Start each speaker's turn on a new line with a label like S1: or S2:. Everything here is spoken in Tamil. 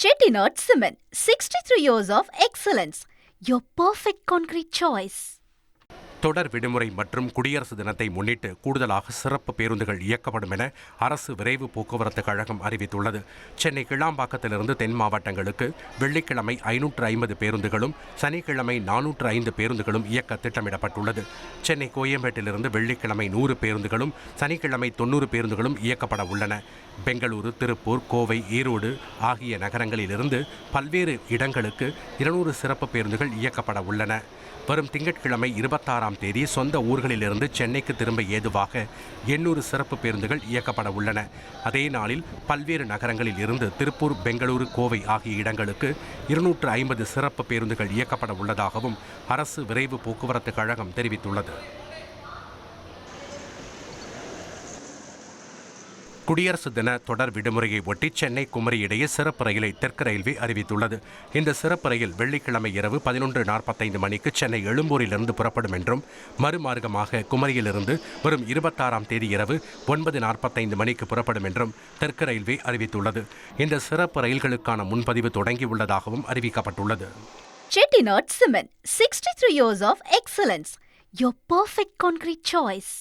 S1: Chettinad Cement, 63 years of excellence. Your perfect concrete choice.
S2: தொடர் விடுமுறை மற்றும் குடியரசு தினத்தை முன்னிட்டு கூடுதலாக சிறப்பு பேருந்துகள் இயக்கப்படும் என அரசு விரைவு போக்குவரத்து கழகம் அறிவித்துள்ளது. சென்னை கிளாம்பாக்கத்திலிருந்து தென் மாவட்டங்களுக்கு வெள்ளிக்கிழமை 550 பேருந்துகளும் சனிக்கிழமை 405 பேருந்துகளும் இயக்க திட்டமிடப்பட்டுள்ளது. சென்னை கோயம்பேட்டிலிருந்து வெள்ளிக்கிழமை 100 பேருந்துகளும் சனிக்கிழமை 90 பேருந்துகளும் இயக்கப்பட உள்ளன. பெங்களூரு, திருப்பூர், கோவை, ஈரோடு ஆகிய நகரங்களிலிருந்து பல்வேறு இடங்களுக்கு 200 சிறப்பு பேருந்துகள் இயக்கப்பட உள்ளன. வரும் திங்கட்கிழமை 26ஆம் தேதி சொந்த ஊர்களிலிருந்து சென்னைக்கு திரும்ப ஏதுவாக 800 சிறப்பு பேருந்துகள் இயக்கப்பட உள்ளன. அதே நாளில் பல்வேறு நகரங்களில் இருந்து திருப்பூர், பெங்களூரு, கோவை ஆகிய இடங்களுக்கு 250 சிறப்பு பேருந்துகள் இயக்கப்பட உள்ளதாகவும் அரசு விரைவு போக்குவரத்து கழகம் தெரிவித்துள்ளது. குடியரசு தின தொடர் விடுமுறையை ஒட்டி சென்னை குமரி இடையே சிறப்பு ரயிலை தெற்கு ரயில்வே அறிவித்துள்ளது. இந்த சிறப்பு ரயில் வெள்ளிக்கிழமை இரவு 11:45 மணிக்கு சென்னை எழும்பூரிலிருந்து புறப்படும் என்றும், மறுமார்க்கமாக குமரியிலிருந்து வரும் 26ஆம் தேதி இரவு 9:45 மணிக்கு புறப்படும் என்றும் தெற்கு ரயில்வே அறிவித்துள்ளது. இந்த சிறப்பு ரயில்களுக்கான முன்பதிவு தொடங்கியுள்ளதாகவும் அறிவிக்கப்பட்டுள்ளது.
S1: Chettinad Cement, 63 years of excellence. Your perfect concrete choice.